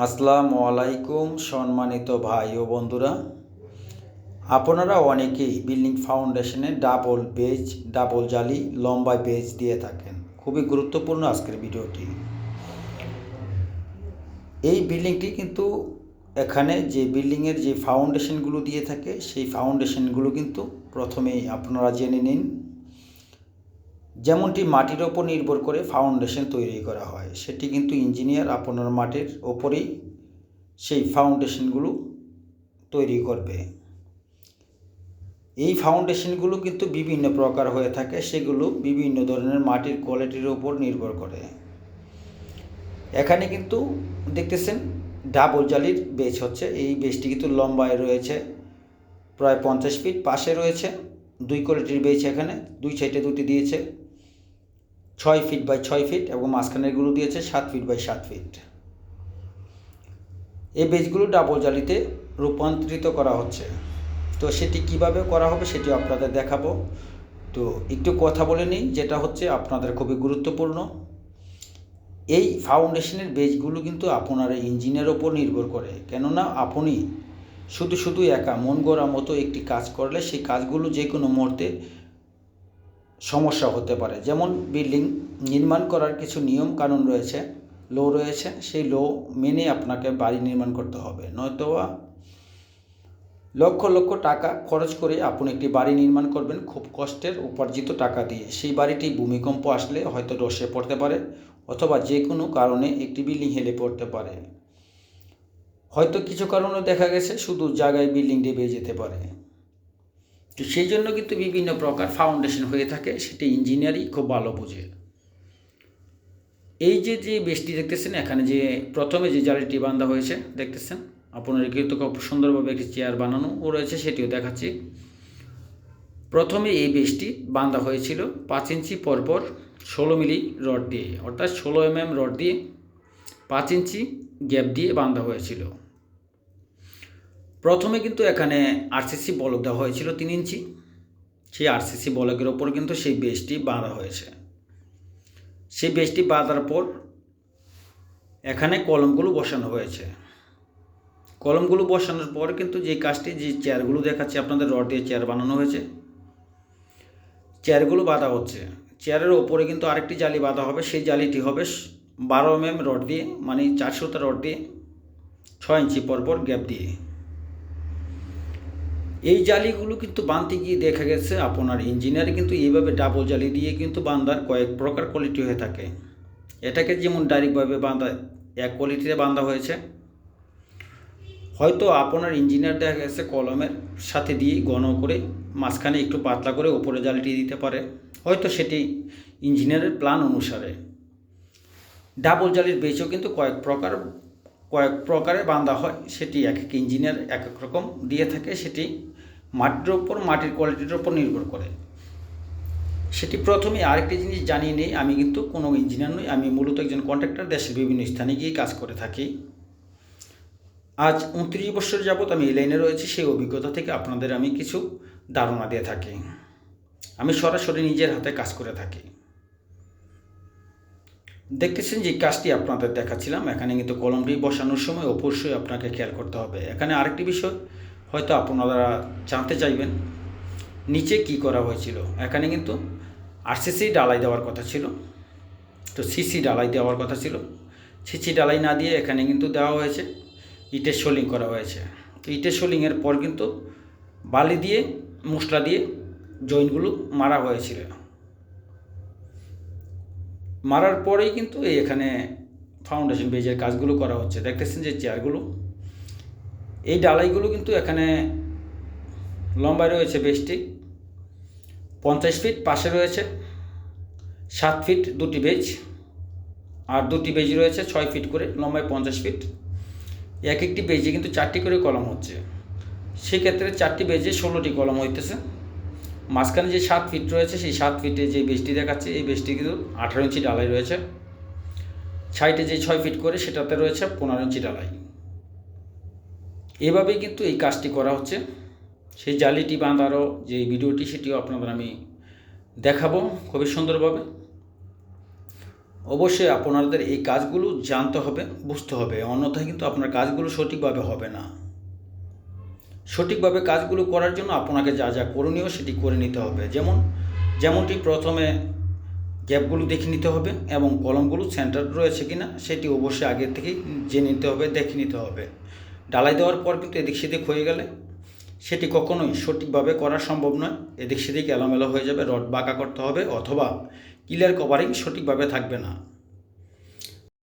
আসসালামু আলাইকুম সম্মানিত ভাই ও বন্ধুরা, আপনারা অনেকেই বিল্ডিং ফাউন্ডেশনে ডাবল বেজ, ডাবল জালি, লম্বা বেজ দিয়ে থাকেন। খুবই গুরুত্বপূর্ণ আজকের ভিডিওটি। এই বিল্ডিংটি কিন্তু এখানে যে বিল্ডিংয়ের যে ফাউন্ডেশনগুলো দিয়ে থাকে সেই ফাউন্ডেশনগুলো কিন্তু প্রথমেই আপনারা জেনে নিন। যেমনটি মাটির ওপর নির্ভর করে ফাউন্ডেশন তৈরি করা হয়, সেটি কিন্তু ইঞ্জিনিয়ার আপনার মাটির ওপরেই সেই ফাউন্ডেশনগুলো তৈরি করবে। এই ফাউন্ডেশনগুলো কিন্তু বিভিন্ন প্রকার হয়ে থাকে, সেগুলো বিভিন্ন ধরনের মাটির কোয়ালিটির উপর নির্ভর করে। এখানে কিন্তু দেখতেছেন ডাবল জালির বেজ হচ্ছে। এই বেজটি কিন্তু লম্বায় রয়েছে প্রায় 50 ফিট, পাশে রয়েছে দুই কোয়ালিটির বেজ। এখানে দুই সাইডে দুটি দিয়েছে 6 ফিট বাই 6 ফিট এবং মাঝখানেরগুলো দিয়েছে 7 ফিট বাই 7 ফিট। এই বেজগুলো ডাবল জালিতে রূপান্তরিত করা হচ্ছে। তো সেটি কিভাবে করা হবে সেটি আপনাদের দেখাবো। তো একটু কথা বলে নিই, যেটা হচ্ছে আপনাদের খুবই গুরুত্বপূর্ণ। এই ফাউন্ডেশনের বেজগুলো কিন্তু আপনার ইঞ্জিনের ওপর নির্ভর করে, কেননা আপনি শুধু একা মন গড়া মতো একটি কাজ করলে সেই কাজগুলো যে কোনো মুহূর্তে সমস্যা হতে পারে। যেমন বিল্ডিং নির্মাণ করার কিছু নিয়ম কানুন রয়েছে, ল রয়েছে, সেই ল মেনে আপনাকে বাড়ি নির্মাণ করতে হবে। নয়তো লক্ষ লক্ষ টাকা খরচ করে আপনি একটি বাড়ি নির্মাণ করবেন খুব কষ্টের উপার্জিত টাকা দিয়ে। সেই বাড়িটি ভূমিকম্প আসলে হয়তো ধসে পড়তে পারে, অথবা যে কোনো কারণে একটি বিল্ডিং হেলে পড়তে পারে। হয়তো কিছু কারণে দেখা গেছে শুধু জায়গায় বিল্ডিং ডেবে যেতে পারে। তো সেই জন্য কিন্তু বিভিন্ন প্রকার ফাউন্ডেশন হয়ে থাকে, সেটি ইঞ্জিনিয়ারই খুব ভালো বোঝে। এই যে বেসটি দেখতেছেন, এখানে যে প্রথমে যে জালিটি বাঁধা হয়েছে দেখতেছেন, আপনার কিন্তু খুব সুন্দরভাবে একটি চেয়ার বানানো রয়েছে, সেটিও দেখাচ্ছি। প্রথমে এই বেসটি বাঁধা হয়েছিল 5 ইঞ্চি পরপর 16 মিলি রড দিয়ে, অর্থাৎ 16 mm রড দিয়ে 5 ইঞ্চি গ্যাপ দিয়ে বাঁধা হয়েছিল। প্রথমে কিন্তু এখানে আরসিসি বলক দেওয়া হয়েছিল 3 ইঞ্চি। সেই আরসিসি বলকের ওপর কিন্তু সেই বেসটি বাঁধা হয়েছে। সেই বেসটি বাঁধার পর এখানে কলমগুলো বসানো হয়েছে। কলমগুলো বসানোর পর কিন্তু যে কাজটি, যে চেয়ারগুলো দেখাচ্ছে আপনাদের, রড দিয়ে চেয়ার বানানো হয়েছে, চেয়ারগুলো বাঁধা হচ্ছে। চেয়ারের ওপরে কিন্তু আরেকটি জালি বাঁধা হবে। সেই জালিটি হবে 12 mm রড দিয়ে, মানে 4 সুতা রড দিয়ে 6 ইঞ্চি পরপর গ্যাপ দিয়ে। এই জালিগুলো কিন্তু বাঁধতে গিয়ে দেখা গেছে আপনার ইঞ্জিনিয়ার কিন্তু এইভাবে ডাবল জালি দিয়ে কিন্তু বাঁধার কয়েক প্রকার কোয়ালিটি হয়ে থাকে। এটাকে যেমন ডাইরেক্টভাবে বাঁধা এক কোয়ালিটিতে বাঁধা হয়েছে, হয়তো আপনার ইঞ্জিনিয়ার দেখা গেছে কলমের সাথে দিয়ে ঘন করে মাঝখানে একটু পাতলা করে ওপরে জালিটি দিতে পারে, হয়তো সেটি ইঞ্জিনিয়ারের প্ল্যান অনুসারে। ডাবল জালির বেচও কিন্তু কয়েক প্রকারে বাঁধা হয়, সেটি এক এক ইঞ্জিনিয়ার এক এক রকম দিয়ে থাকে। সেটি মাটির ওপর, মাটির কোয়ালিটির ওপর নির্ভর করে। সেটি প্রথমে আরেকটি জিনিস জানিয়ে নেই, আমি কিন্তু কোনো ইঞ্জিনিয়ার নই, আমি মূলত একজন কন্ট্রাক্টর। দেশের বিভিন্ন স্থানে গিয়ে কাজ করে থাকি। আজ 29 বছর যাবৎ আমি এই লাইনে রয়েছি। সেই অভিজ্ঞতা থেকে আপনাদের আমি কিছু ধারণা দিয়ে থাকি। আমি সরাসরি নিজের হাতে কাজ করে থাকি। দেখতেছেন যে কাজটি আপনাদের দেখাচ্ছিলাম, এখানে কিন্তু কলমটি বসানোর সময় অবশ্যই আপনাকে খেয়াল করতে হবে। এখানে আরেকটি বিষয় হয়তো আপনারা জানতে চাইবেন, নিচে কি করা হয়েছিল। এখানে কিন্তু আরসিসি ডালাই দেওয়ার কথা ছিল, তো সিসি ডালাই দেওয়ার কথা ছিল। সিসি ডালাই না দিয়ে এখানে কিন্তু দেওয়া হয়েছে ইটের শোলিং করা হয়েছে। তো ইটের শোলিংয়ের পর কিন্তু বালি দিয়ে, মশলা দিয়ে জয়েন্টগুলো মারা হয়েছিল। মারার পরেই কিন্তু এখানে ফাউন্ডেশন বেজের কাজগুলো করা হচ্ছে। দেখতেছেন যে চেয়ারগুলো, এই ডালাইগুলো কিন্তু এখানে লম্বায় রয়েছে বেজটি 50 ফিট, পাশে রয়েছে 7 ফিট দুটি বেজ, আর দুটি বেজ রয়েছে 6 ফিট করে, লম্বায় 50 ফিট। এক একটি বেজে কিন্তু 4টি করে কলম হচ্ছে। সেক্ষেত্রে 4টি বেজে 16টি কলম হইতেছে। মাঝখানে যে 7 ফিট রয়েছে, সেই 7 ফিটে যে বেজটি দেখাচ্ছে, এই বেজটি কিন্তু 18 ইঞ্চি ডালাই রয়েছে। সাইডে যে 6 ফিট করে সেটাতে রয়েছে 15 ইঞ্চি ডালাই। এভাবেই কিন্তু এই কাজটি করা হচ্ছে। সেই জালিটি বাঁধারও যে ভিডিওটি, সেটিও আপনাদের আমি দেখাবো খুবই সুন্দরভাবে। অবশ্যই আপনাদের এই কাজগুলো জানতে হবে, বুঝতে হবে, অন্যথায় কিন্তু আপনার কাজগুলো সঠিকভাবে হবে না। সঠিকভাবে কাজগুলো করার জন্য আপনাকে যা যা করণীয় সেটি করে নিতে হবে। যেমনটি প্রথমে গ্যাপগুলো দেখে নিতে হবে এবং কলমগুলো সেন্টার রয়েছে কিনা সেটি অবশ্যই আগের থেকেই জেনে নিতে হবে, দেখে নিতে হবে। ঢালাই দেওয়ার পর কিন্তু এদিক সেদিক হয়ে গেলে সেটি কখনোই সঠিকভাবে করা সম্ভব নয়। এদিক সেদিক এলোমেলো হয়ে যাবে, রড বাঁকা করতে হবে, অথবা ক্লিয়ার কভারিং সঠিকভাবে থাকবে না।